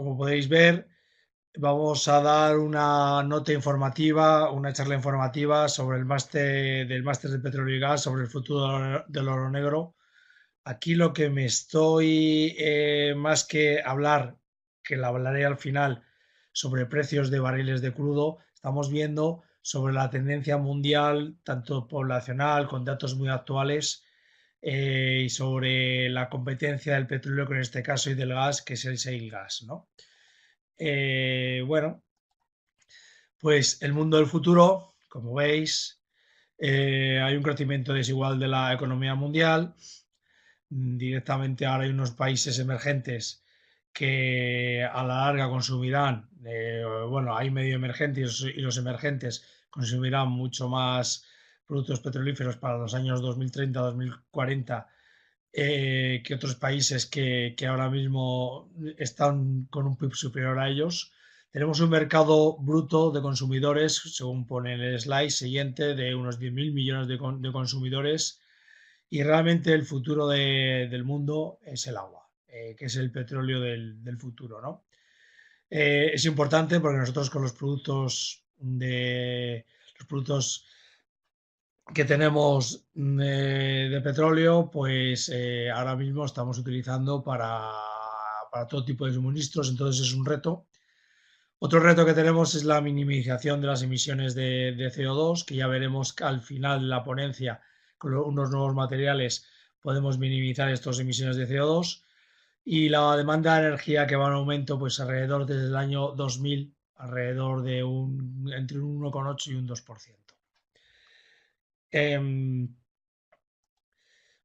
como podéis ver, vamos a dar una nota informativa, una charla informativa sobre el máster de petróleo y gas, sobre el futuro del oro negro. Aquí lo que me estoy, más que hablar, que la hablaré al final, sobre precios de barriles de crudo, estamos viendo sobre la tendencia mundial, tanto poblacional, con datos muy actuales, y sobre la competencia del petróleo, que en este caso, y del gas, que es el shale gas, ¿no? Bueno, pues el mundo del futuro, como veis, hay un crecimiento desigual de la economía mundial. Directamente ahora hay unos países emergentes que a la larga consumirán, bueno, hay medio emergentes y los emergentes consumirán mucho más productos petrolíferos para los años 2030-2040, que otros países que ahora mismo están con un PIB superior a ellos. Tenemos un mercado bruto de consumidores, según pone en el slide siguiente, de unos 10.000 millones de consumidores, y realmente el futuro del mundo es el agua, que es el petróleo del futuro, ¿no? Es importante porque nosotros con los productos que tenemos de petróleo, pues ahora mismo estamos utilizando para todo tipo de suministros, entonces es un reto. Otro reto que tenemos es la minimización de las emisiones de CO2, que ya veremos que al final de la ponencia, con unos nuevos materiales, podemos minimizar estas emisiones de CO2. Y la demanda de energía, que va en aumento, pues alrededor desde el año 2000, alrededor de entre un 1,8 y un 2%.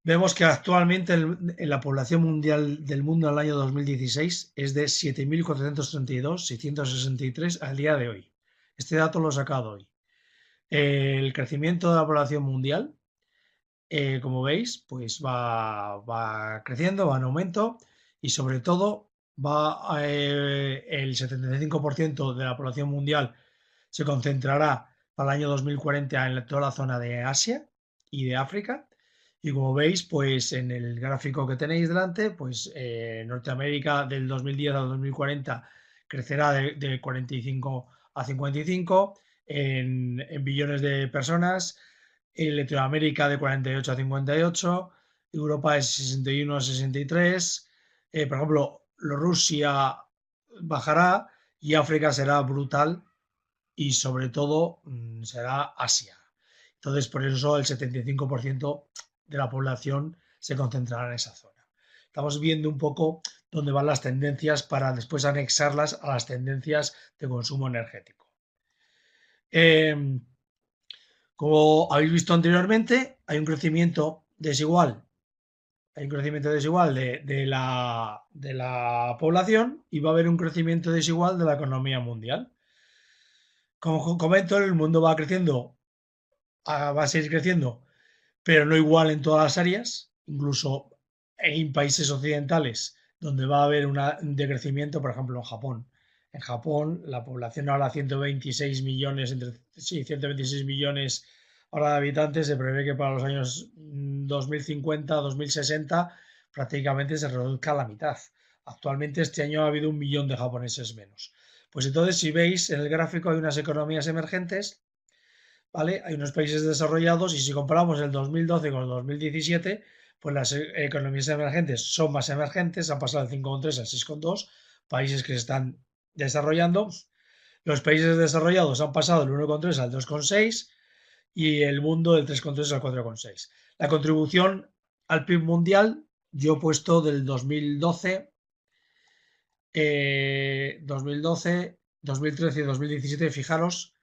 Vemos que actualmente en la población mundial del mundo en el año 2016 es de 7.432.663 al día de hoy. Este dato lo he sacado hoy. El crecimiento de la población mundial, como veis, pues va creciendo, va en aumento, y sobre todo el 75% de la población mundial se concentrará para el año 2040 en toda la zona de Asia y de África. Y como veis, pues en el gráfico que tenéis delante, pues Norteamérica del 2010 al 2040 crecerá de 45 a 55 en billones de personas, en Latinoamérica de 48 a 58, Europa de 61 a 63, por ejemplo, Rusia bajará y África será brutal, y sobre todo será Asia. Entonces, por eso el 75% de la población se concentrará en esa zona. Estamos viendo un poco dónde van las tendencias para después anexarlas a las tendencias de consumo energético. Eh, Como habéis visto anteriormente, hay un crecimiento desigual. Hay un crecimiento desigual de la población, y va a haber un crecimiento desigual de la economía mundial. Como comento, el mundo va creciendo, va a seguir creciendo, pero no igual en todas las áreas. Incluso en países occidentales donde va a haber un decrecimiento, por ejemplo en Japón. En Japón la población ahora 126 millones, sí, 126 millones ahora de habitantes. Se prevé que para los años 2050-2060 prácticamente se reduzca a la mitad. Actualmente este año ha habido 1 millón de japoneses menos. Pues entonces, si veis en el gráfico, hay unas economías emergentes, ¿vale? Hay unos países desarrollados, y si comparamos el 2012 con el 2017, pues las economías emergentes son más emergentes, han pasado del 5,3 al 6,2, países que se están desarrollando. Los países desarrollados han pasado del 1,3 al 2,6, y el mundo del 3,3 al 4,6. La contribución al PIB mundial, yo he puesto del 2012, 2013 y 2017, fijaros,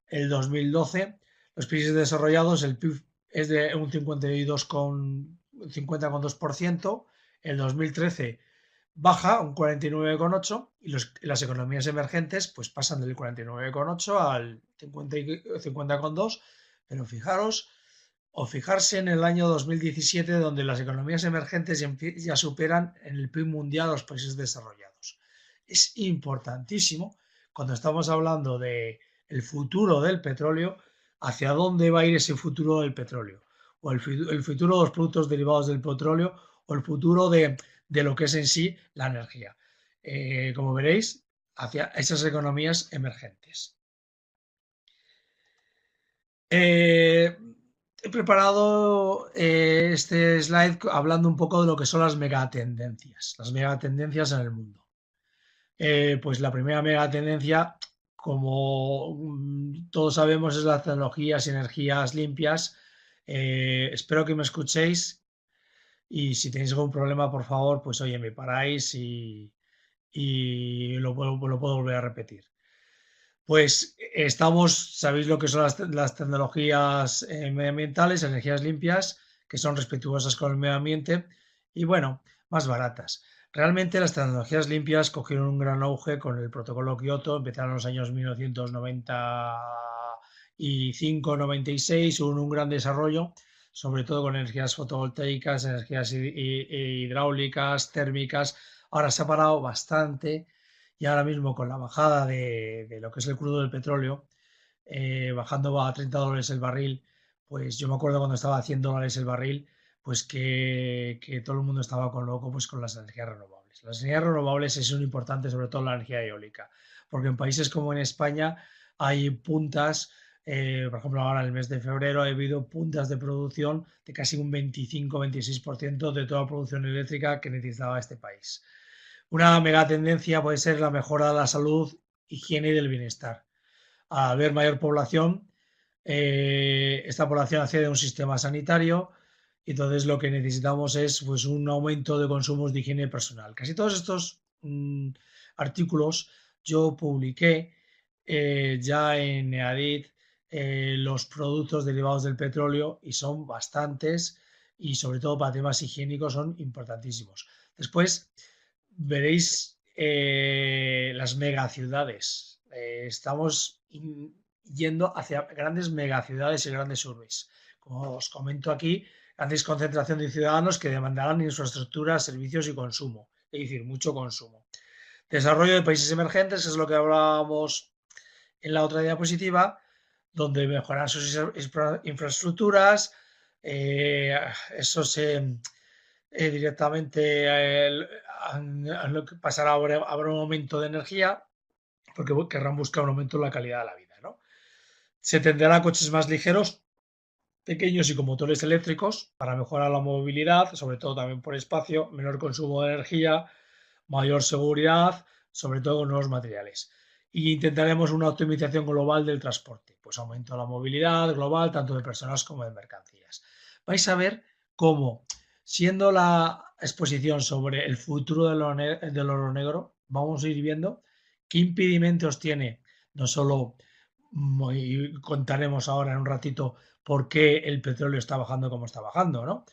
el 2012, los países desarrollados, el PIB es de un 50,2%, el 2013 baja un 49,8%, y las economías emergentes pues pasan del 49,8 al 50,2%, pero fijaros, o fijarse en el año 2017, donde las economías emergentes ya superan en el PIB mundial a los países desarrollados. Es importantísimo, cuando estamos hablando de el futuro del petróleo, hacia dónde va a ir ese futuro del petróleo, o el futuro de los productos derivados del petróleo, o el futuro de lo que es en sí la energía. como veréis, hacia esas economías emergentes. He preparado este slide hablando un poco de lo que son las megatendencias en el mundo. Pues la primera megatendencia, como todos sabemos, es las tecnologías y energías limpias. Espero que me escuchéis y si tenéis algún problema, por favor, pues oye, me paráis y lo puedo volver a repetir. Pues sabéis lo que son las tecnologías medioambientales, energías limpias, que son respetuosas con el medio ambiente y bueno, más baratas. Realmente las tecnologías limpias cogieron un gran auge con el protocolo Kioto, empezaron en los años 1995-96, hubo un gran desarrollo, sobre todo con energías fotovoltaicas, energías hidráulicas, térmicas. Ahora se ha parado bastante y ahora mismo con la bajada de lo que es el crudo del petróleo, bajando a $30 el barril, pues yo me acuerdo cuando estaba a $100 el barril, pues que todo el mundo estaba con loco pues con las energías renovables. Las energías renovables son importantes, sobre todo la energía eólica, porque en países como en España hay puntas, por ejemplo ahora en el mes de febrero ha habido puntas de producción de casi un 25-26% de toda la producción eléctrica que necesitaba este país. Una mega tendencia puede ser la mejora de la salud, higiene y del bienestar. Al haber mayor población, esta población accede a un sistema sanitario y entonces lo que necesitamos es pues, un aumento de consumos de higiene personal. Casi todos estos artículos yo publiqué ya en EADIT los productos derivados del petróleo y son bastantes y sobre todo para temas higiénicos son importantísimos. Después veréis las megaciudades. Estamos yendo hacia grandes megaciudades y grandes urbes. Como os comento aquí, grandes concentración de ciudadanos que demandarán infraestructura, servicios y consumo, es decir, mucho consumo. Desarrollo de países emergentes, es lo que hablábamos en la otra diapositiva, donde mejorar sus infraestructuras, eso se directamente lo que pasará habrá un aumento de energía porque querrán buscar un aumento en la calidad de la vida, ¿no? Se tenderá a coches más ligeros, pequeños y con motores eléctricos para mejorar la movilidad, sobre todo también por espacio, menor consumo de energía, mayor seguridad, sobre todo con nuevos materiales. Y intentaremos una optimización global del transporte, pues aumento de la movilidad global, tanto de personas como de mercancías. Vais a ver cómo, siendo la exposición sobre el futuro del oro negro, vamos a ir viendo qué impedimentos tiene, no solo, y contaremos ahora en un ratito por qué el petróleo está bajando como está bajando, ¿no?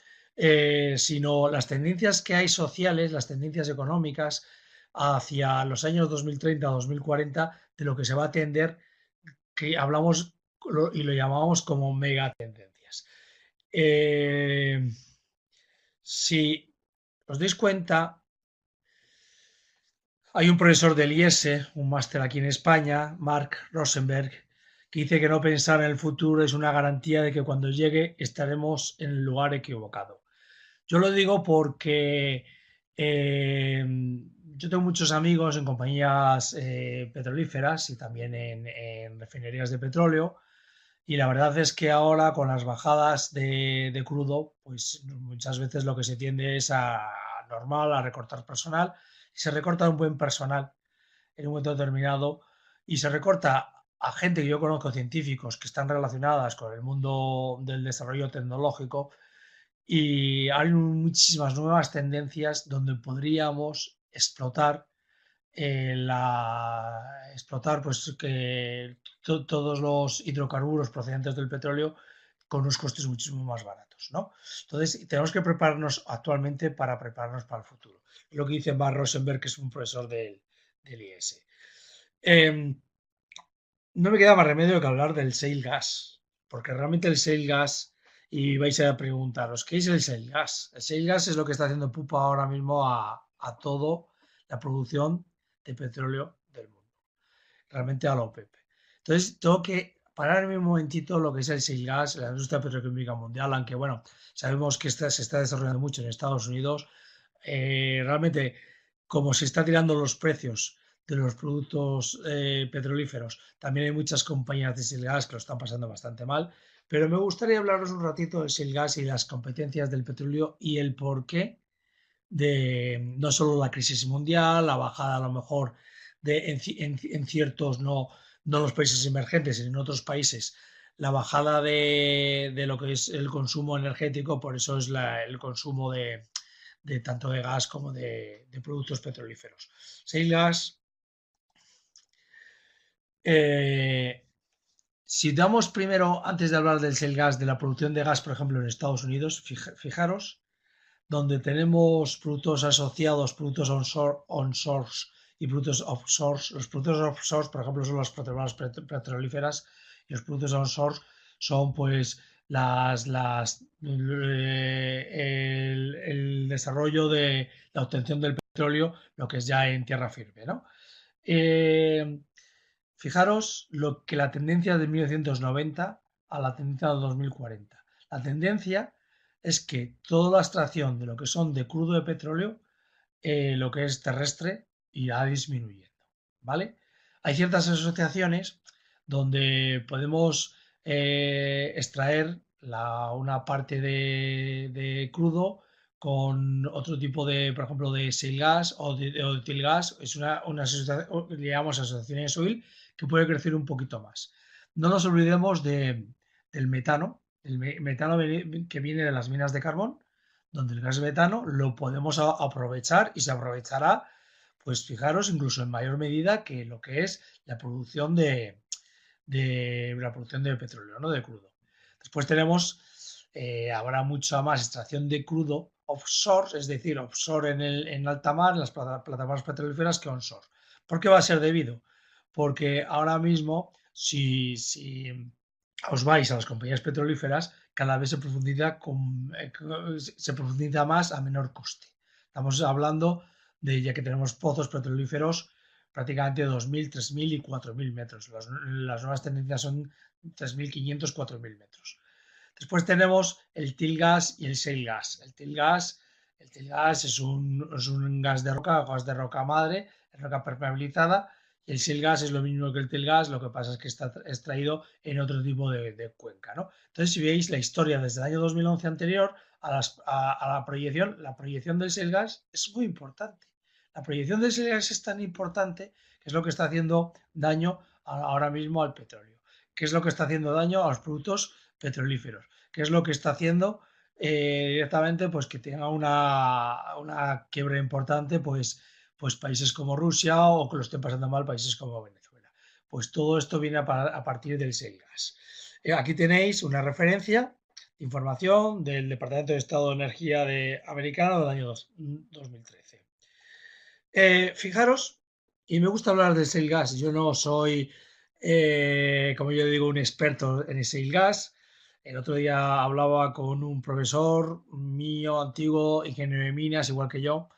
Sino las tendencias que hay sociales, las tendencias económicas hacia los años 2030-2040, de lo que se va a atender, que hablamos y lo llamamos como megatendencias. Si os dais cuenta, hay un profesor del IESE, un máster aquí en España, Mark Rosenberg, que dice que no pensar en el futuro es una garantía de que cuando llegue estaremos en el lugar equivocado. Yo lo digo porque yo tengo muchos amigos en compañías petrolíferas y también en refinerías de petróleo y la verdad es que ahora con las bajadas de crudo, pues muchas veces lo que se tiende es a recortar personal y se recorta un buen personal en un momento determinado y se recorta a gente que yo conozco, científicos que están relacionadas con el mundo del desarrollo tecnológico y hay muchísimas nuevas tendencias donde podríamos explotar explotar pues que todos los hidrocarburos procedentes del petróleo con unos costes muchísimo más baratos, ¿no? Entonces tenemos que prepararnos actualmente para prepararnos para el futuro. Lo que dice Mark Rosenberg, que es un profesor del IES. No me queda más remedio que hablar del shale gas, porque realmente el shale gas, y vais a preguntaros, ¿qué es el shale gas? El shale gas es lo que está haciendo pupa ahora mismo a todo la producción de petróleo del mundo, realmente a la OPEP. Entonces, tengo que pararme un momentito lo que es el shale gas, la industria petroquímica mundial, aunque bueno, sabemos que se está desarrollando mucho en Estados Unidos. Realmente como se está tirando los precios de los productos petrolíferos, también hay muchas compañías de shale gas que lo están pasando bastante mal, pero me gustaría hablaros un ratito del shale gas y las competencias del petróleo y el porqué de no solo la crisis mundial, la bajada a lo mejor en ciertos, no los países emergentes, sino en otros países, la bajada de lo que es el consumo energético, por eso es el consumo de tanto de gas como de productos petrolíferos. Shale gas, si damos primero, antes de hablar del shale gas, de la producción de gas, por ejemplo, en Estados Unidos, fijaros, donde tenemos productos asociados, productos onshore y productos offshore. Los productos offshore, por ejemplo, son las petrolíferas y los productos onshore son pues el desarrollo de la obtención del petróleo, lo que es ya en tierra firme, ¿no? Eh, Fijaros lo que la tendencia de 1990 a la tendencia de 2040. La tendencia es que toda la extracción de lo que son de crudo de petróleo, lo que es terrestre, irá disminuyendo, ¿vale? Hay ciertas asociaciones donde podemos extraer una parte de crudo con otro tipo de, por ejemplo, de shale gas o de oil gas. Es una asociación, le llamamos asociaciones oil, que puede crecer un poquito más. No nos olvidemos del metano, metano que viene de las minas de carbón, donde el gas metano lo podemos aprovechar y se aprovechará, pues fijaros, incluso en mayor medida que lo que es la producción de la producción de petróleo, ¿no? De crudo. Después tenemos, habrá mucha más extracción de crudo offshore, es decir, offshore en alta mar, en las plataformas petrolíferas, que onshore. ¿Por qué va a ser debido? Porque ahora mismo, si os vais a las compañías petrolíferas, cada vez se profundiza más a menor coste. Estamos hablando de, ya que tenemos pozos petrolíferos prácticamente 2.000, 3.000 y 4.000 metros. Las nuevas tendencias son 3.500, 4.000 metros. Después tenemos el til gas y el shale gas. El til gas es un gas de roca madre, roca permeabilizada, y el shale gas es lo mismo que el til gas, lo que pasa es que está extraído en otro tipo de cuenca, ¿no? Entonces, si veis la historia desde el año 2011 anterior a la proyección del shale gas es muy importante. La proyección del shale gas es tan importante que es lo que está haciendo daño ahora mismo al petróleo. ¿Qué es lo que está haciendo daño a los productos petrolíferos? ¿Qué es lo que está haciendo directamente? Pues que tenga una quiebra importante, pues países como Rusia o que lo estén pasando mal países como Venezuela. Pues todo esto viene a partir del shale gas. Aquí tenéis una referencia de información del Departamento de Estado de Energía americano del año 2013. Fijaros, y me gusta hablar del shale gas, yo no soy, como yo digo, un experto en el shale gas. El otro día hablaba con un profesor mío, antiguo, ingeniero de minas, igual que yo,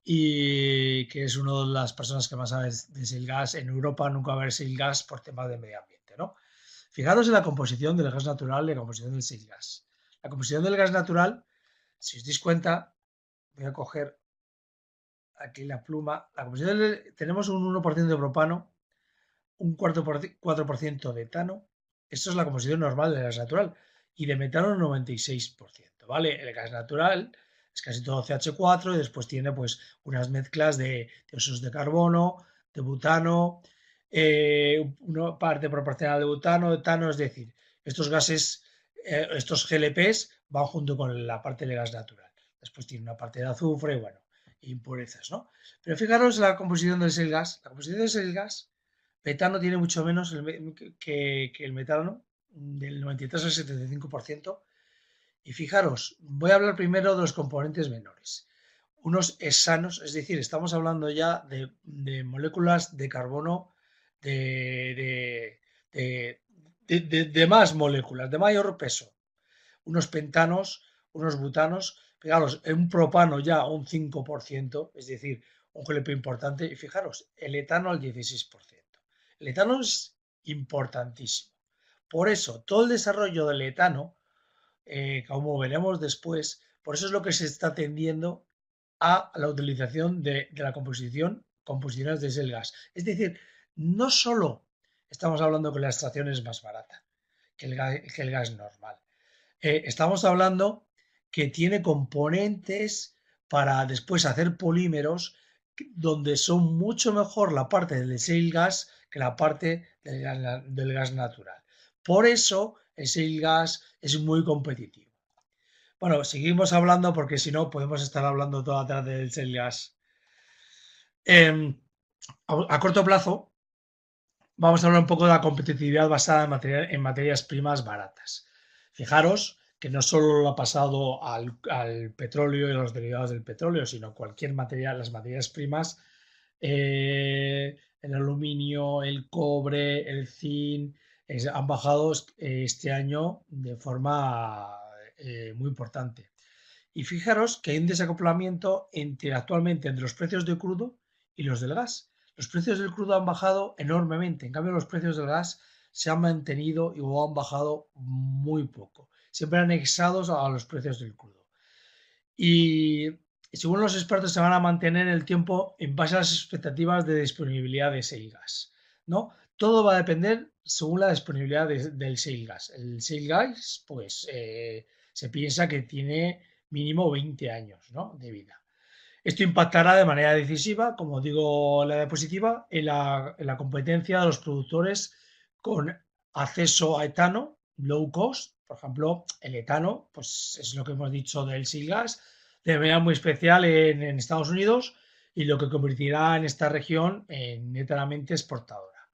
y que es una de las personas que más sabe de shale gas. En Europa nunca va a haber shale gas por temas de medio ambiente, ¿no? Fijaros en la composición del gas natural y la composición del shale gas. La composición del gas natural, si os dais cuenta, voy a coger aquí la pluma. La composición tenemos un 1% de propano, un 4% de etano. Esto es la composición normal del gas natural. Y de metano un 96%, ¿vale? El gas natural es casi todo CH4 y después tiene pues unas mezclas de dióxidos de carbono, de butano, una parte proporcional de butano, etano, es decir, estos gases, estos GLPs van junto con la parte del gas natural. Después tiene una parte de azufre y bueno, impurezas, ¿no? Pero fijaros la composición del shale gas. La composición del shale gas, metano tiene mucho menos que el metano, del 93 al 75%. Y fijaros, voy a hablar primero de los componentes menores. Unos hexanos, es decir, estamos hablando ya de moléculas de carbono de, de, de más moléculas, de mayor peso. Unos pentanos, unos butanos, fijaros, un propano ya un 5%, es decir, un GLP importante, y fijaros, el etano al 16%. El etano es importantísimo. Por eso, todo el desarrollo del etano, como veremos después, por eso es lo que se está tendiendo a la utilización de la composiciones de ese gas. Es decir, no solo estamos hablando que la extracción es más barata que el gas normal. Estamos hablando que tiene componentes para después hacer polímeros donde son mucho mejor la parte del shale gas que la parte del gas natural. Por eso el shale gas es muy competitivo. Bueno, seguimos hablando porque si no podemos estar hablando toda la tarde del shale gas. A corto plazo vamos a hablar un poco de la competitividad basada en materias primas baratas. Fijaros que no solo lo ha pasado al petróleo y a los derivados del petróleo, sino cualquier material, las materias primas, el aluminio, el cobre, el zinc, han bajado este año de forma muy importante. Y fijaros que hay un desacoplamiento actualmente entre los precios de crudo y los del gas. Los precios del crudo han bajado enormemente, en cambio los precios del gas se han mantenido o han bajado muy poco, siempre anexados a los precios del crudo. Y según los expertos se van a mantener en el tiempo en base a las expectativas de disponibilidad de ese gas, ¿no? Todo va a depender según la disponibilidad del shale gas. El shale gas, pues, se piensa que tiene mínimo 20 años, ¿no?, de vida. Esto impactará de manera decisiva, como digo, la diapositiva, en la competencia de los productores con acceso a etano, low cost. Por ejemplo, el etano, pues es lo que hemos dicho del shale gas, de manera muy especial en Estados Unidos, y lo que convertirá en esta región en netamente exportadora.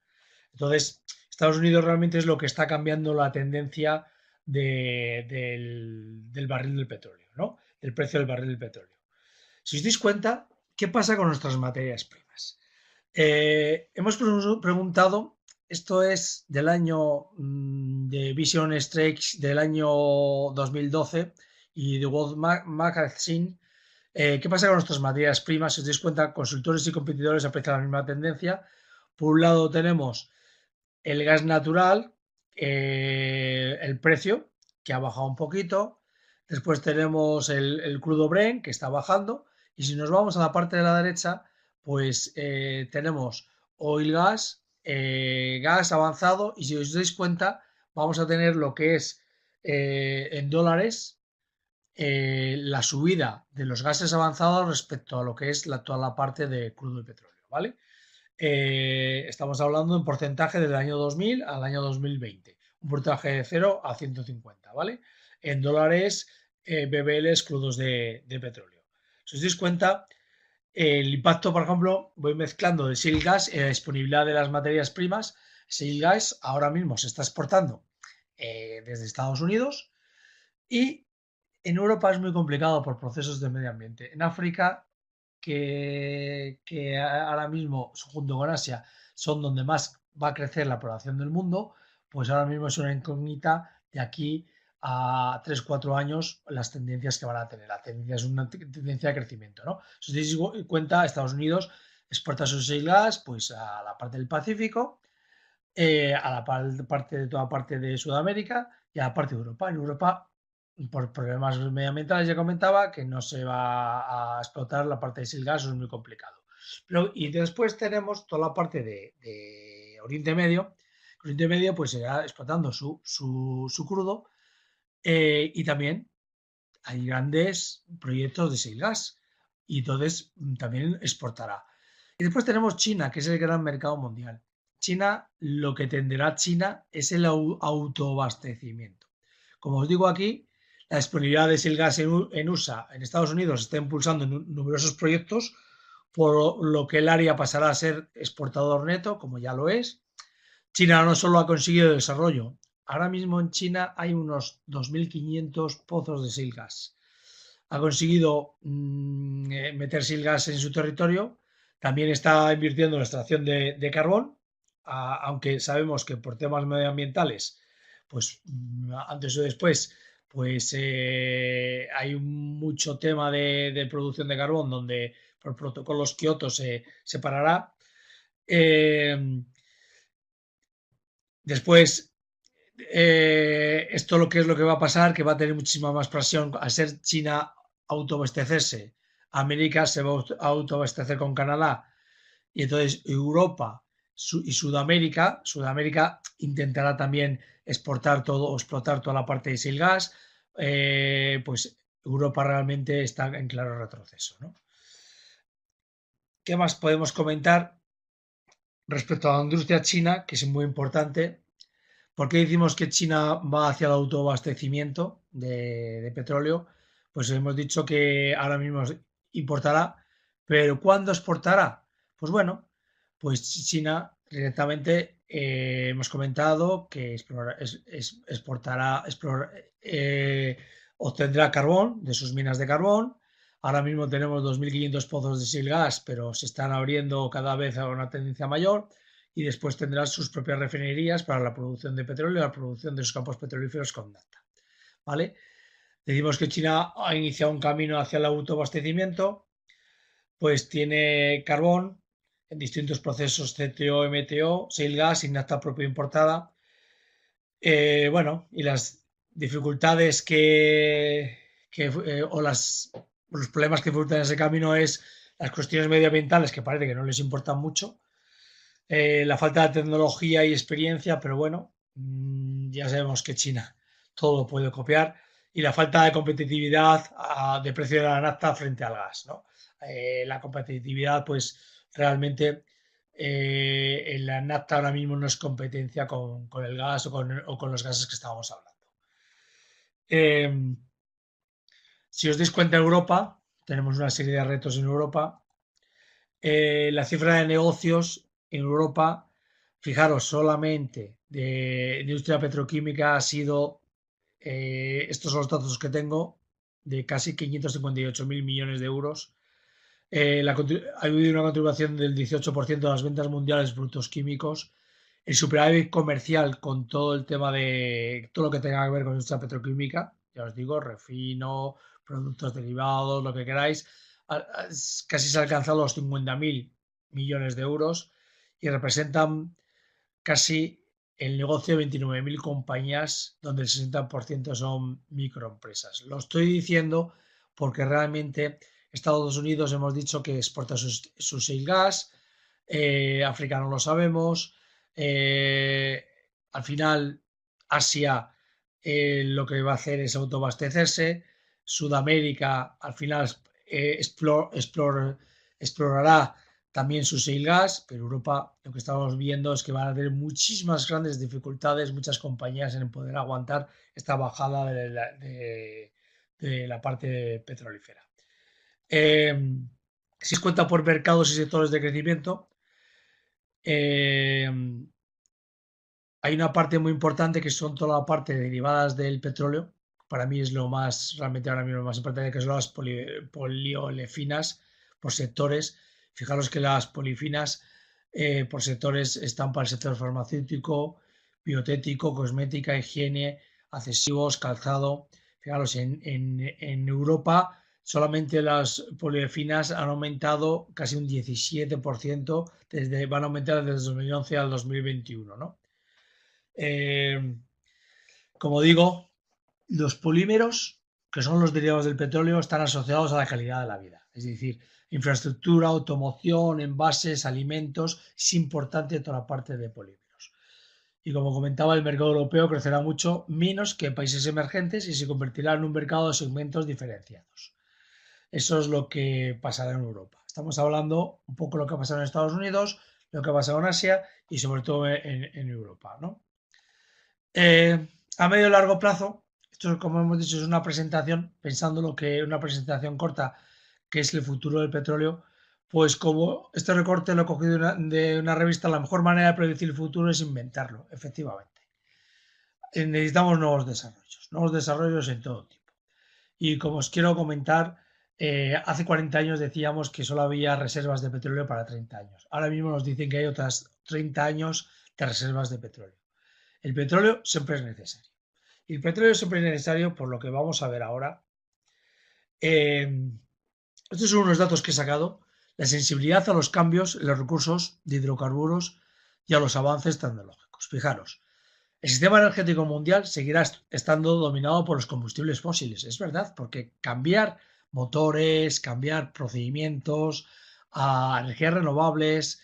Entonces, Estados Unidos realmente es lo que está cambiando la tendencia del barril del petróleo, ¿no?, el precio del barril del petróleo. Si os dais cuenta, ¿qué pasa con nuestras materias primas? Hemos preguntado, esto es del año de Vision Strikes del año 2012 y de World Magazine, ¿qué pasa con nuestras materias primas? Si os dais cuenta, consultores y competidores aprecian la misma tendencia. Por un lado tenemos el gas natural, el precio, que ha bajado un poquito. Después tenemos el crudo Brent, que está bajando. Y si nos vamos a la parte de la derecha, pues tenemos oil gas, gas avanzado. Y si os dais cuenta, vamos a tener lo que es en dólares la subida de los gases avanzados respecto a lo que es toda la parte de crudo y petróleo, ¿vale? Estamos hablando en porcentaje del año 2000 al año 2020, un porcentaje de 0 a 150, ¿vale? En dólares, BBLs crudos de petróleo. Si os dais cuenta, el impacto, por ejemplo, voy mezclando de shale gas y la disponibilidad de las materias primas. Shale gas ahora mismo se está exportando desde Estados Unidos, y en Europa es muy complicado por procesos de medio ambiente. En África, que ahora mismo, junto con Asia, son donde más va a crecer la población del mundo, pues ahora mismo es una incógnita de aquí a 3-4 años las tendencias que van a tener. La tendencia es una tendencia de crecimiento, ¿no? Si os dais cuenta, Estados Unidos exporta sus shale gas pues a la parte del Pacífico, a la parte de toda parte de Sudamérica y a la parte de Europa. En Europa, por problemas medioambientales, ya comentaba que no se va a explotar la parte de shale gas, es muy complicado. Y después tenemos toda la parte de Oriente Medio. Oriente Medio pues será explotando su crudo, y también hay grandes proyectos de shale gas, y entonces también exportará. Y después tenemos China, que es el gran mercado mundial. China, lo que tenderá China es el autoabastecimiento. Como os digo aquí, la disponibilidad de shale gas en USA, en Estados Unidos, está impulsando numerosos proyectos, por lo que el área pasará a ser exportador neto, como ya lo es. China no solo ha conseguido el desarrollo, ahora mismo en China hay unos 2.500 pozos de shale gas. Ha conseguido meter shale gas en su territorio. También está invirtiendo en la extracción de carbón, aunque sabemos que por temas medioambientales, pues antes o después, pues hay mucho tema de producción de carbón donde por protocolos Kioto se parará. Después, esto lo que es lo que va a pasar, que va a tener muchísima más presión al ser China autoabastecerse. América se va a autoabastecer con Canadá y entonces Europa y Sudamérica intentará también exportar todo o explotar toda la parte de shale gas, pues Europa realmente está en claro retroceso, ¿no? ¿Qué más podemos comentar respecto a la industria china, que es muy importante? ¿Por qué decimos que China va hacia el autoabastecimiento de petróleo? Pues hemos dicho que ahora mismo importará, pero ¿cuándo exportará? Pues bueno, pues China directamente hemos comentado que exportará, obtendrá carbón de sus minas de carbón. Ahora mismo tenemos 2.500 pozos de shale gas, pero se están abriendo cada vez a una tendencia mayor y después tendrán sus propias refinerías para la producción de petróleo y la producción de sus campos petrolíferos con data. ¿Vale? Decimos que China ha iniciado un camino hacia el autoabastecimiento, pues tiene carbón en distintos procesos CTO, MTO, shale gas y nafta propia importada. Bueno, y las dificultades o los problemas que enfrentan en ese camino es las cuestiones medioambientales que parece que no les importan mucho, la falta de tecnología y experiencia, pero bueno, ya sabemos que China todo lo puede copiar, y la falta de competitividad de precio de la nafta frente al gas, ¿no? La competitividad, pues realmente en la nafta ahora mismo no es competencia con el gas o con los gases que estábamos hablando. Si os dais cuenta, Europa, tenemos una serie de retos en Europa. La cifra de negocios en Europa, fijaros, solamente de industria petroquímica ha sido, estos son los datos que tengo, de casi 558.000 millones de euros. Ha habido una contribución del 18% de las ventas mundiales brutos químicos. El superávit comercial con todo el tema de todo lo que tenga que ver con industria petroquímica, ya os digo, refino, productos derivados, lo que queráis, casi se ha alcanzado los 50.000 millones de euros y representan casi el negocio de 29.000 compañías, donde el 60% son microempresas. Lo estoy diciendo porque realmente Estados Unidos hemos dicho que exporta su shale gas, África no lo sabemos, al final Asia lo que va a hacer es autoabastecerse, Sudamérica al final explorará también su shale gas, pero Europa lo que estamos viendo es que van a tener muchísimas grandes dificultades, muchas compañías en poder aguantar esta bajada de la parte petrolífera. Si os cuenta por mercados y sectores de crecimiento, hay una parte muy importante que son toda la parte de derivadas del petróleo. Para mí es lo más, realmente ahora mismo lo más importante, que son las poliolefinas por sectores. Fijaros que las polifinas por sectores están para el sector farmacéutico, biotético, cosmética, higiene, accesorios, calzado. Fijaros, en Europa solamente las poliolefinas han aumentado casi un 17%, van a aumentar desde 2011 al 2021, ¿no? Como digo, los polímeros, que son los derivados del petróleo, están asociados a la calidad de la vida. Es decir, infraestructura, automoción, envases, alimentos, es importante toda la parte de polímeros. Y como comentaba, el mercado europeo crecerá mucho menos que países emergentes y se convertirá en un mercado de segmentos diferenciados. Eso es lo que pasará en Europa. Estamos hablando un poco de lo que ha pasado en Estados Unidos, lo que ha pasado en Asia y sobre todo en Europa, ¿no? A medio y largo plazo, esto como hemos dicho es una presentación, pensando lo que una presentación corta, que es el futuro del petróleo, pues como este recorte lo he cogido de una revista, la mejor manera de predecir el futuro es inventarlo, efectivamente. Necesitamos nuevos desarrollos en todo tipo. Y como os quiero comentar, hace 40 años decíamos que solo había reservas de petróleo para 30 años. Ahora mismo nos dicen que hay otras 30 años de reservas de petróleo. El petróleo siempre es necesario. Y el petróleo siempre es necesario por lo que vamos a ver ahora. Estos son unos datos que he sacado. La sensibilidad a los cambios en los recursos de hidrocarburos y a los avances tecnológicos. Fijaros, el sistema energético mundial seguirá estando dominado por los combustibles fósiles. Es verdad, porque cambiar motores, cambiar procedimientos a energías renovables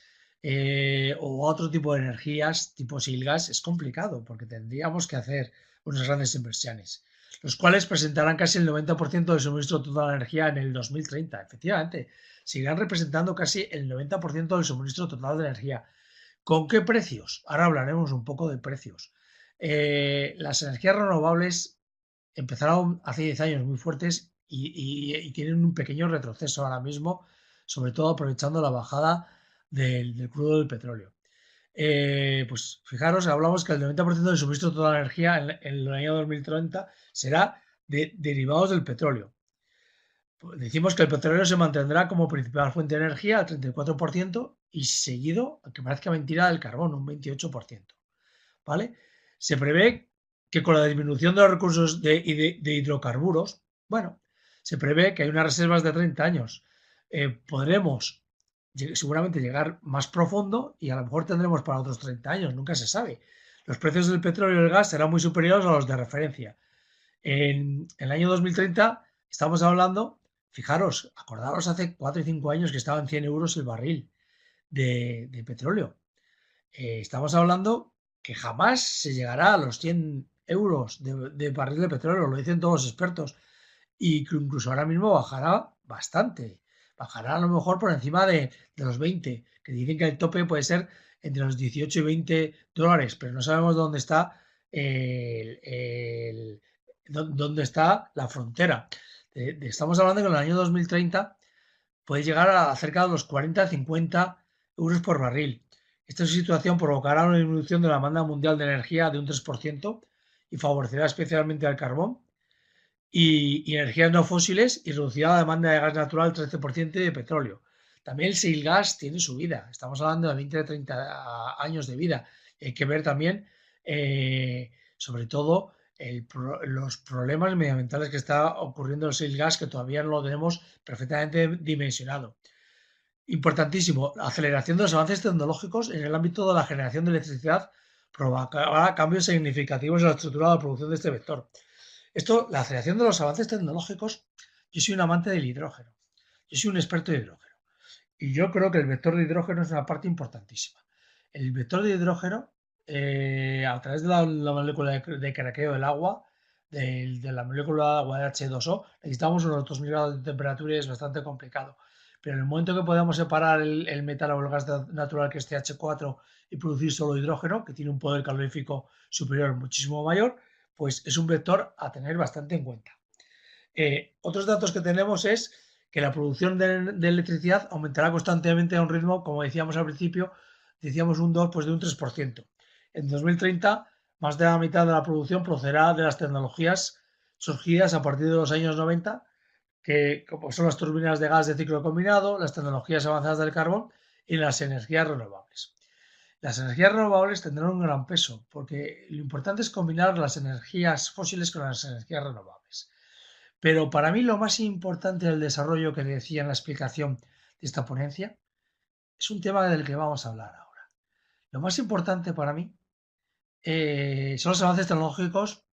o a otro tipo de energías tipo gas es complicado porque tendríamos que hacer unas grandes inversiones, los cuales presentarán casi el 90% del suministro total de energía en el 2030. Efectivamente, seguirán representando casi el 90% del suministro total de energía. ¿Con qué precios? Ahora hablaremos un poco de precios. Las energías renovables empezaron hace 10 años muy fuertes y tienen un pequeño retroceso ahora mismo, sobre todo aprovechando la bajada del crudo del petróleo. Pues fijaros, hablamos que el 90% del suministro de toda la energía en el año 2030 será de derivados del petróleo. Pues decimos que el petróleo se mantendrá como principal fuente de energía al 34% y seguido, aunque parezca mentira, del carbón, un 28%. ¿Vale? Se prevé que con la disminución de los recursos de hidrocarburos, bueno, se prevé que hay unas reservas de 30 años. Podremos seguramente llegar más profundo y a lo mejor tendremos para otros 30 años, nunca se sabe. Los precios del petróleo y el gas serán muy superiores a los de referencia. En el año 2030 estamos hablando, fijaros, acordaros hace 4 y 5 años que estaban 100 euros el barril de petróleo. Estamos hablando que jamás se llegará a los 100 euros de barril de petróleo, lo dicen todos los expertos, y que incluso ahora mismo bajará bastante, bajará a lo mejor por encima de los 20, que dicen que el tope puede ser entre los 18 y 20 dólares, pero no sabemos dónde está dónde está la frontera. Estamos hablando que en el año 2030 puede llegar a cerca de los 40-50 euros por barril. Esta situación provocará una disminución de la demanda mundial de energía de un 3% y favorecerá especialmente al carbón y energías no fósiles y reducirá la demanda de gas natural 13% y de petróleo. También el shale gas tiene su vida. Estamos hablando de 20-30 años de vida. Hay que ver también, sobre todo, los problemas medioambientales que está ocurriendo en el shale gas, que todavía no lo tenemos perfectamente dimensionado. Importantísimo, aceleración de los avances tecnológicos en el ámbito de la generación de electricidad provocará cambios significativos en la estructura de la producción de este vector. La aceleración de los avances tecnológicos, yo soy un amante del hidrógeno, yo soy un experto de hidrógeno y yo creo que el vector de hidrógeno es una parte importantísima. El vector de hidrógeno, a través de la molécula de craqueo del agua, de la molécula de agua de H2O, necesitamos unos 2000 grados de temperatura y es bastante complicado. Pero en el momento que podamos separar el metal o el gas natural que es CH4 y producir solo hidrógeno, que tiene un poder calorífico superior muchísimo mayor, pues es un vector a tener bastante en cuenta. Otros datos que tenemos es que la producción de electricidad aumentará constantemente a un ritmo, como decíamos al principio, decíamos un 2, pues de un 3%. En 2030, más de la mitad de la producción procederá de las tecnologías surgidas a partir de los años 90, que como son las turbinas de gas de ciclo combinado, las tecnologías avanzadas del carbón y las energías renovables. Las energías renovables tendrán un gran peso porque lo importante es combinar las energías fósiles con las energías renovables. Pero para mí lo más importante del desarrollo que decía en la explicación de esta ponencia es un tema del que vamos a hablar ahora. Lo más importante para mí son los avances tecnológicos,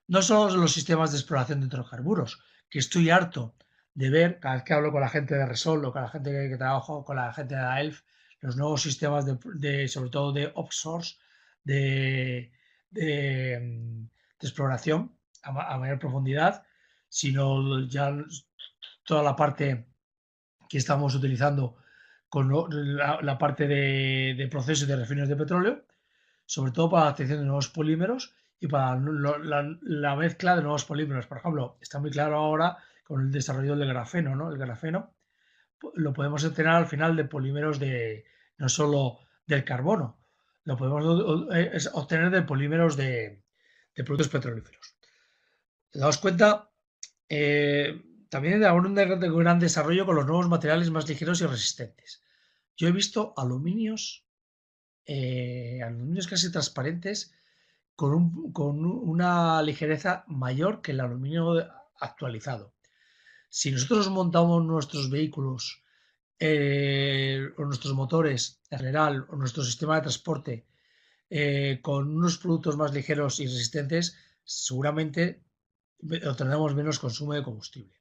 no solo los sistemas de exploración de hidrocarburos, que estoy harto de ver cada vez que hablo con la gente de Resol o con la gente que trabajo, con la gente de la ELF, los nuevos sistemas sobre todo de offshore, de exploración a mayor profundidad, sino ya toda la parte que estamos utilizando con la parte de procesos de refinerías de petróleo, sobre todo para la obtención de nuevos polímeros y para la mezcla de nuevos polímeros. Por ejemplo, está muy claro ahora con el desarrollo del grafeno, ¿no? El grafeno lo podemos obtener al final de polímeros no solo del carbono, lo podemos obtener de polímeros de productos petrolíferos. Daos cuenta, también de un gran desarrollo con los nuevos materiales más ligeros y resistentes. Yo he visto aluminios casi transparentes con una ligereza mayor que el aluminio actualizado. Si nosotros montamos nuestros vehículos o nuestros motores en general o nuestro sistema de transporte con unos productos más ligeros y resistentes, seguramente obtendremos menos consumo de combustible.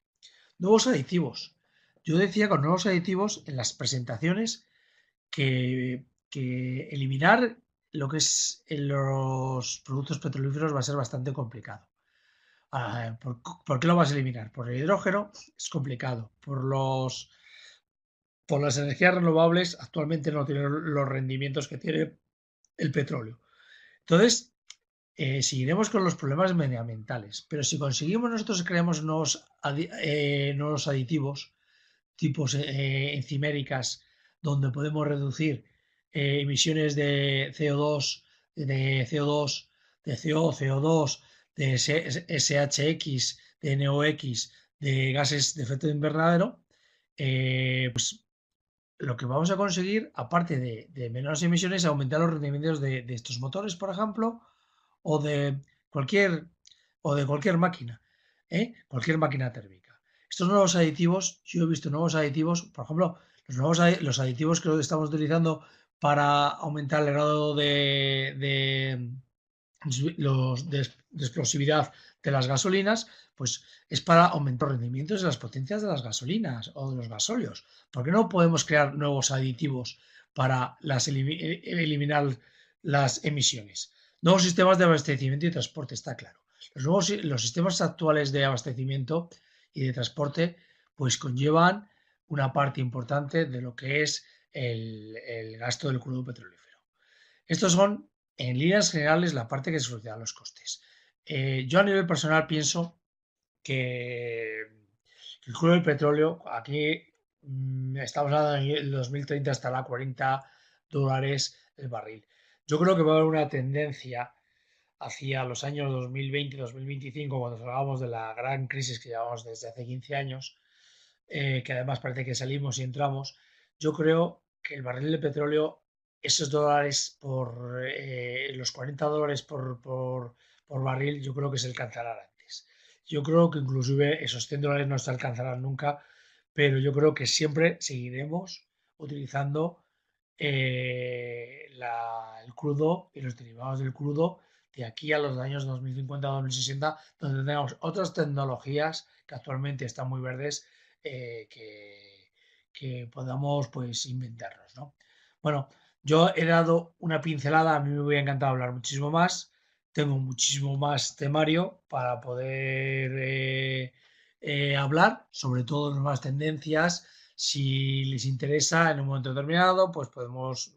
Nuevos aditivos. Yo decía con nuevos aditivos en las presentaciones que eliminar lo que es en los productos petrolíferos va a ser bastante complicado. ¿Por qué lo vas a eliminar? Por el hidrógeno es complicado. Por las energías renovables actualmente no tienen los rendimientos que tiene el petróleo. Entonces, seguiremos con los problemas medioambientales, pero si conseguimos nosotros creamos nuevos aditivos, tipos enciméricas, donde podemos reducir emisiones de CO2, de CO2, de CO, CO2, de SHX, de NOx, de gases de efecto invernadero, pues lo que vamos a conseguir, aparte de menos emisiones, es aumentar los rendimientos de estos motores, por ejemplo, o de cualquier, o de cualquier máquina, cualquier máquina térmica. Estos nuevos aditivos, yo he visto nuevos aditivos, por ejemplo, los aditivos que estamos utilizando para aumentar el grado de explosividad de las gasolinas, pues es para aumentar los rendimientos de las potencias de las gasolinas o de los gasóleos. ¿Por qué no podemos crear nuevos aditivos para eliminar las emisiones? Nuevos sistemas de abastecimiento y transporte, está claro. Los sistemas actuales de abastecimiento y de transporte pues conllevan una parte importante de lo que es el gasto del crudo petrolífero. Estos son, en líneas generales, la parte que se soluciona los costes. Yo a nivel personal pienso que el crudo del petróleo, aquí estamos hablando en el 2030 estará a $40 el barril. Yo creo que va a haber una tendencia hacia los años 2020-2025, cuando salgamos de la gran crisis que llevamos desde hace 15 años, que además parece que salimos y entramos. Yo creo que el barril de petróleo, esos dólares los $40 por barril, yo creo que se alcanzarán antes. Yo creo que inclusive esos $100 no se alcanzarán nunca, pero yo creo que siempre seguiremos utilizando el crudo y los derivados del crudo de aquí a los años 2050-2060, donde tenemos otras tecnologías que actualmente están muy verdes, que podamos pues inventarnos, ¿no? Bueno, yo he dado una pincelada, a mí me hubiera encantado hablar muchísimo más, tengo muchísimo más temario para poder hablar, sobre todo las nuevas tendencias. Si les interesa en un momento determinado, pues podemos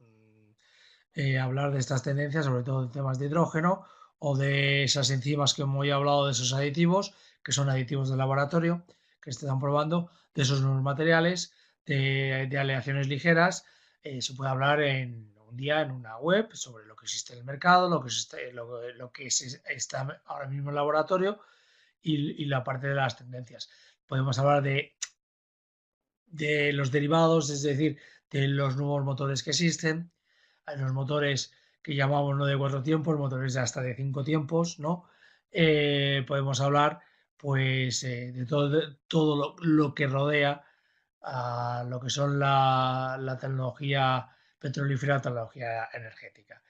hablar de estas tendencias, sobre todo de temas de hidrógeno o de esas enzimas que hemos hablado, de esos aditivos, que son aditivos de laboratorio, que se están probando, de esos nuevos materiales, de aleaciones ligeras. Se puede hablar en un día en una web sobre lo que existe en el mercado, lo que está ahora mismo en el laboratorio y la parte de las tendencias. Podemos hablar de los derivados, es decir, de los nuevos motores que existen. Hay los motores que llamamos no de 4 tiempos, motores de hasta de 5 tiempos, ¿no? Podemos hablar pues todo lo que rodea a lo que son la tecnología petrolífera, tecnología energética.